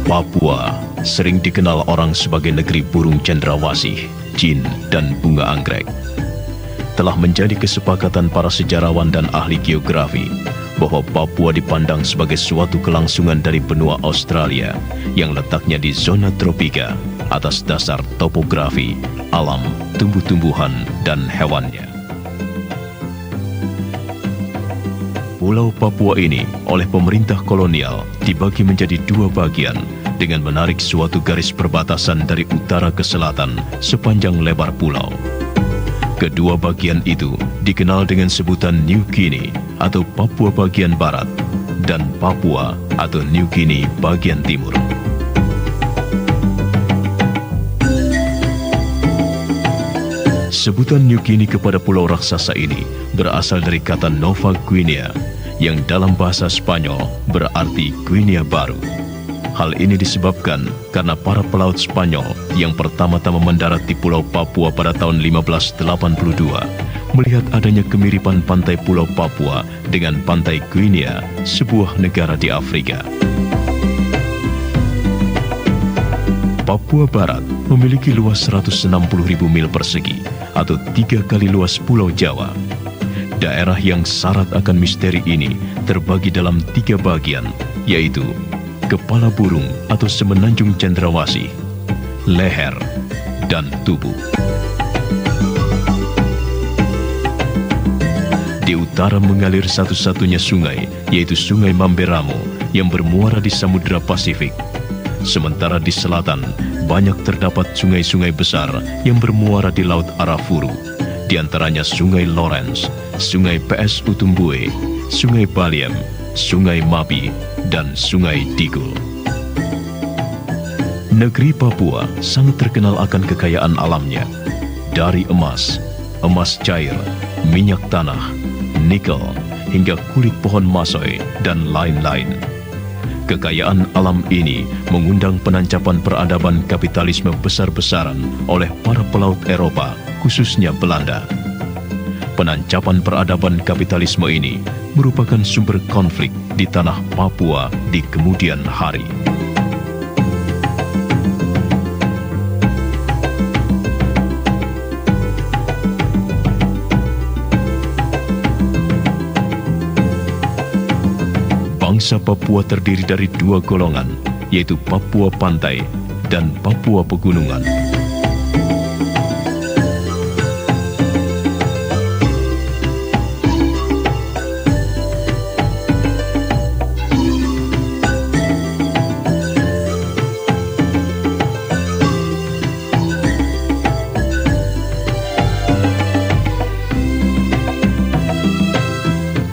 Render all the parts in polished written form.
Papua sering dikenal orang sebagai negeri burung cendrawasih, jin, dan bunga anggrek. Telah menjadi kesepakatan para sejarawan dan ahli geografi bahwa Papua dipandang sebagai suatu kelangsungan dari benua Australia yang letaknya di zona tropika atas dasar topografi, alam, tumbuh-tumbuhan, dan hewannya. Pulau Papua ini oleh pemerintah kolonial dibagi menjadi dua bagian dengan menarik suatu garis perbatasan dari utara ke selatan sepanjang lebar pulau. Kedua bagian itu dikenal dengan sebutan New Guinea atau Papua bagian barat dan Papua atau New Guinea bagian timur. Sebutan New Guinea kepada pulau raksasa ini berasal dari kata Nova Guinea yang dalam bahasa Spanyol berarti Guinea Baru. Hal ini disebabkan karena para pelaut Spanyol yang pertama-tama mendarat di Pulau Papua pada tahun 1582 melihat adanya kemiripan pantai Pulau Papua dengan pantai Guinea, sebuah negara di Afrika. Papua Barat memiliki luas 160.000 mil persegi atau 3 kali luas Pulau Jawa. Daerah yang syarat akan misteri ini terbagi dalam 3 bagian, yaitu kepala burung atau semenanjung cendrawasih, leher, dan tubuh. Di utara mengalir satu-satunya sungai, yaitu Sungai Mamberamo yang bermuara di Samudra Pasifik. Sementara di selatan, banyak terdapat sungai-sungai besar yang bermuara di Laut Arafuru, di antaranya Sungai Lawrence, Sungai PS Utumbue, Sungai Baliem, Sungai Mabi, dan Sungai Digul. Negeri Papua sangat terkenal akan kekayaan alamnya, dari emas, emas cair, minyak tanah, nikel, hingga kulit pohon masoi, dan lain-lain. Kekayaan alam ini mengundang penancapan peradaban kapitalisme besar-besaran oleh para pelaut Eropa, khususnya Belanda. Penancapan peradaban kapitalisme ini merupakan sumber konflik di tanah Papua di kemudian hari. Bangsa Papua terdiri dari 2 golongan, yaitu Papua Pantai dan Papua Pegunungan.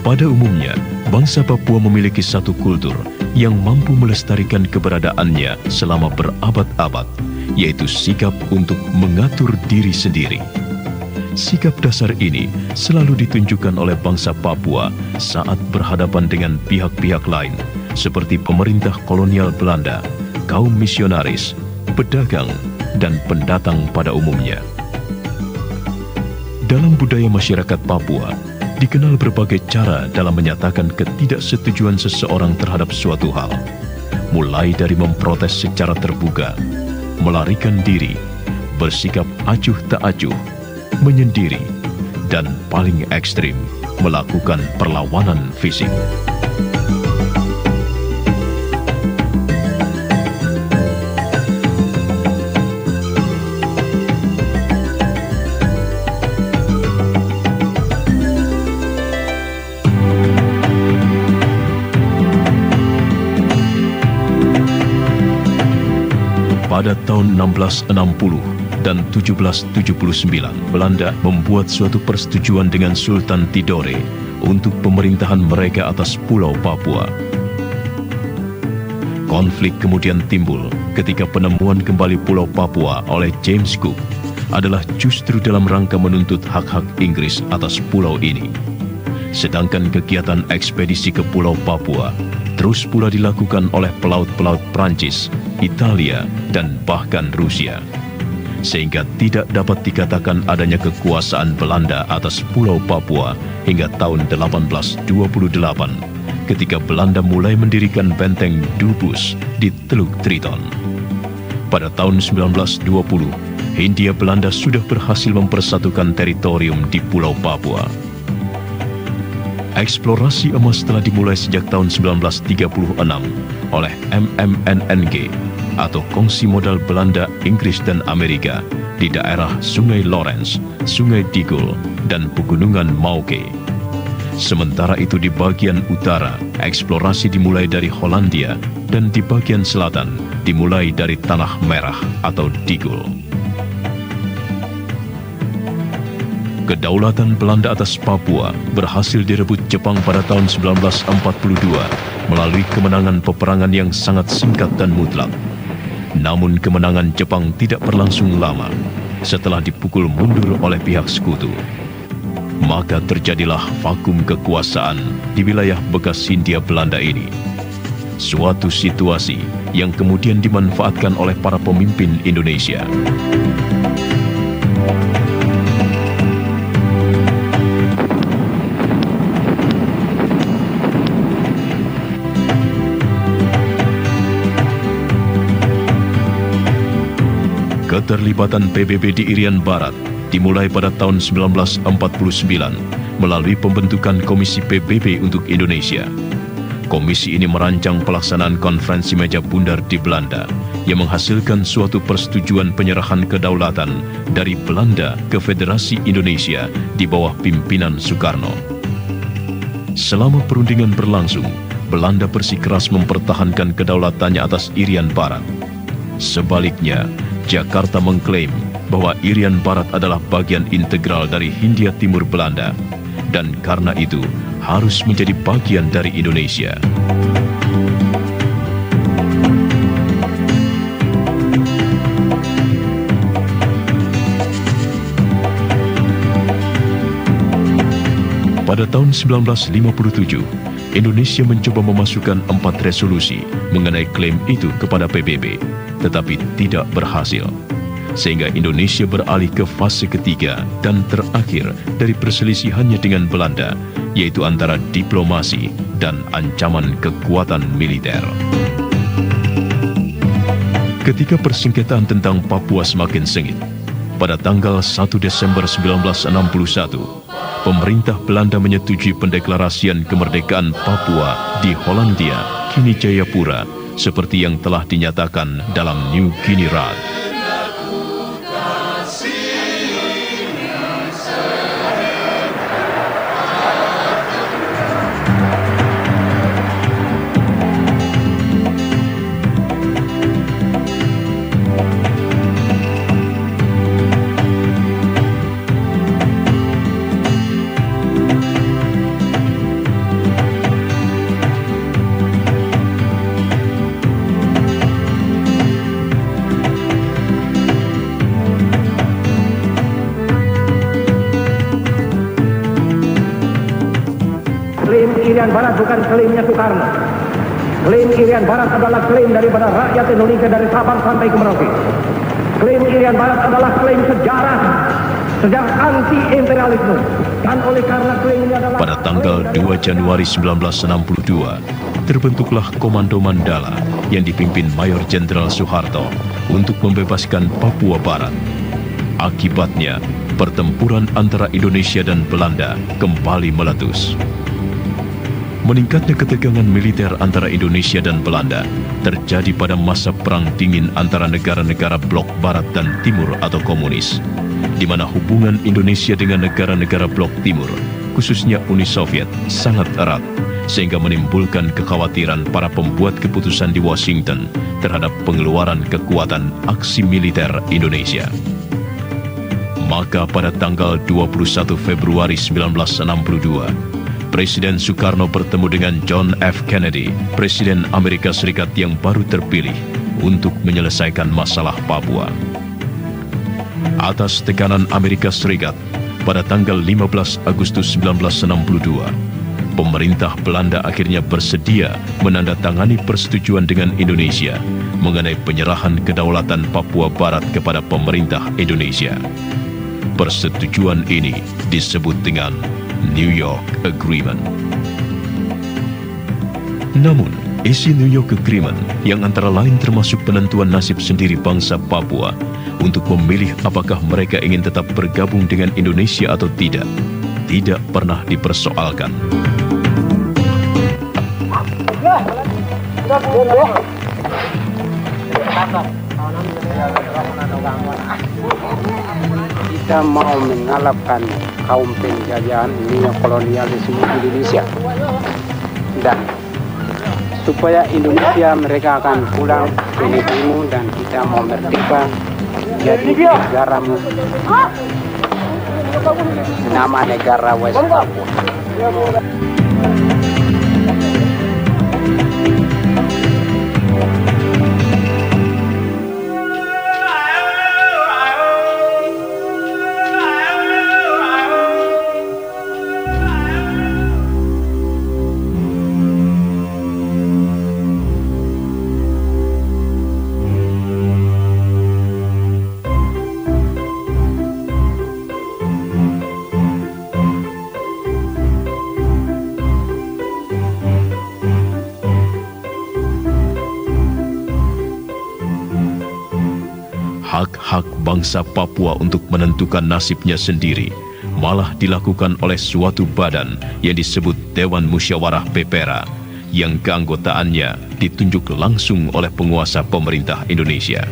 Pada umumnya, bangsa Papua memiliki satu kultur yang mampu melestarikan keberadaannya selama berabad-abad, yaitu sikap untuk mengatur diri sendiri. Sikap dasar ini selalu ditunjukkan oleh bangsa Papua saat berhadapan dengan pihak-pihak lain, seperti pemerintah kolonial Belanda, kaum misionaris, pedagang, dan pendatang pada umumnya. Dalam budaya masyarakat Papua, dikenal berbagai cara dalam menyatakan ketidaksetujuan seseorang terhadap suatu hal, mulai dari memprotes secara terbuka, melarikan diri, bersikap acuh tak acuh, menyendiri, dan paling ekstrim, melakukan perlawanan fisik. Pada tahun 1660 dan 1779, Belanda membuat suatu persetujuan dengan Sultan Tidore untuk pemerintahan mereka atas Pulau Papua. Konflik kemudian timbul ketika penemuan kembali Pulau Papua oleh James Cook adalah justru dalam rangka menuntut hak-hak Inggris atas pulau ini. Sedangkan kegiatan ekspedisi ke Pulau Papua terus pula dilakukan oleh pelaut-pelaut Prancis, Italia, dan bahkan Rusia. Sehingga tidak dapat dikatakan adanya kekuasaan Belanda atas Pulau Papua hingga tahun 1828 ketika Belanda mulai mendirikan benteng Dubus di Teluk Triton. Pada tahun 1920, Hindia Belanda sudah berhasil mempersatukan teritorium di Pulau Papua. Eksplorasi emas telah dimulai sejak tahun 1936 oleh MMNNG atau Kongsi Modal Belanda, Inggris, dan Amerika di daerah Sungai Lawrence, Sungai Digul, dan Pegunungan Mauke. Sementara itu di bagian utara, eksplorasi dimulai dari Hollandia dan di bagian selatan dimulai dari Tanah Merah atau Digul. Kedaulatan Belanda atas Papua berhasil direbut Jepang pada tahun 1942 melalui kemenangan peperangan yang sangat singkat dan mutlak. Namun kemenangan Jepang tidak berlangsung lama setelah dipukul mundur oleh pihak sekutu. Maka terjadilah vakum kekuasaan di wilayah bekas Hindia Belanda ini. Suatu situasi yang kemudian dimanfaatkan oleh para pemimpin Indonesia. Keterlibatan PBB di Irian Barat dimulai pada tahun 1949 melalui pembentukan Komisi PBB untuk Indonesia. Komisi ini merancang pelaksanaan konferensi meja bundar di Belanda yang menghasilkan suatu persetujuan penyerahan kedaulatan dari Belanda ke Federasi Indonesia di bawah pimpinan Soekarno. Selama perundingan berlangsung, Belanda bersikeras mempertahankan kedaulatannya atas Irian Barat. Sebaliknya, Jakarta mengklaim bahwa Irian Barat adalah bagian integral dari Hindia Timur Belanda dan karena itu harus menjadi bagian dari Indonesia. Pada tahun 1957, Indonesia mencoba memasukkan 4 resolusi mengenai klaim itu kepada PBB, tetapi tidak berhasil. Sehingga Indonesia beralih ke fase ketiga dan terakhir dari perselisihannya dengan Belanda, yaitu antara diplomasi dan ancaman kekuatan militer. Ketika persengketaan tentang Papua semakin sengit, pada tanggal 1 Desember 1961, pemerintah Belanda menyetujui pendeklarasian kemerdekaan Papua di Hollandia, kini Jayapura, seperti yang telah dinyatakan dalam New Guinea Rad. Klaim Irian Barat bukan klaimnya Soekarno. Klaim Irian Barat adalah klaim daripada rakyat Indonesia dari Sabang sampai ke Merauke. Klaim Irian Barat adalah klaim sejarah anti-imperialisme. Dan oleh karena klaim ini adalah... Pada tanggal 2 Januari 1962, terbentuklah Komando Mandala yang dipimpin Mayor Jenderal Soeharto untuk membebaskan Papua Barat. Akibatnya, pertempuran antara Indonesia dan Belanda kembali meletus. Meningkatnya ketegangan militer antara Indonesia dan Belanda terjadi pada masa Perang Dingin antara negara-negara blok Barat dan Timur atau komunis, di mana hubungan Indonesia dengan negara-negara blok Timur, khususnya Uni Soviet, sangat erat, sehingga menimbulkan kekhawatiran para pembuat keputusan di Washington terhadap pengeluaran kekuatan aksi militer Indonesia. Maka pada tanggal 21 Februari 1962, Presiden Soekarno bertemu dengan John F. Kennedy, Presiden Amerika Serikat yang baru terpilih, untuk menyelesaikan masalah Papua. Atas tekanan Amerika Serikat, pada tanggal 15 Agustus 1962, pemerintah Belanda akhirnya bersedia menandatangani persetujuan dengan Indonesia mengenai penyerahan kedaulatan Papua Barat kepada pemerintah Indonesia. Persetujuan ini disebut dengan New York Agreement. Namun, isi New York Agreement yang antara lain termasuk penentuan nasib sendiri bangsa Papua untuk memilih apakah mereka ingin tetap bergabung dengan Indonesia atau tidak pernah dipersoalkan. Kita mau mengalahkan kaum penjajahan neokolonialisme Indonesia, dan supaya Indonesia mereka akan pulang ke negerimu dan kita mau merdeka jadi negaramu, nama negara West Papua. Hak-hak bangsa Papua untuk menentukan nasibnya sendiri malah dilakukan oleh suatu badan yang disebut Dewan Musyawarah Pepera yang keanggotaannya ditunjuk langsung oleh penguasa pemerintah Indonesia.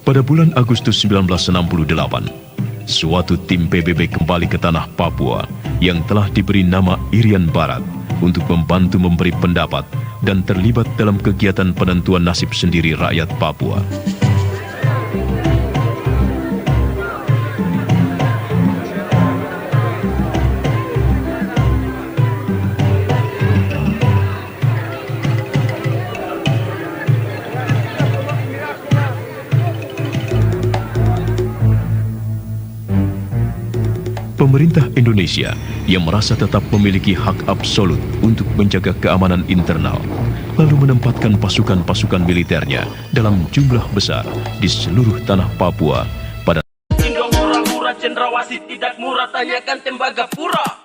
Pada bulan Agustus 1968, suatu tim PBB kembali ke tanah Papua yang telah diberi nama Irian Barat untuk membantu memberi pendapat dan terlibat dalam kegiatan penentuan nasib sendiri rakyat Papua. Pemerintah Indonesia yang merasa tetap memiliki hak absolut untuk menjaga keamanan internal, lalu menempatkan pasukan-pasukan militernya dalam jumlah besar di seluruh tanah Papua pada Indo murah-murah cendrawasih tidak murah, tanyakan Tembagapura.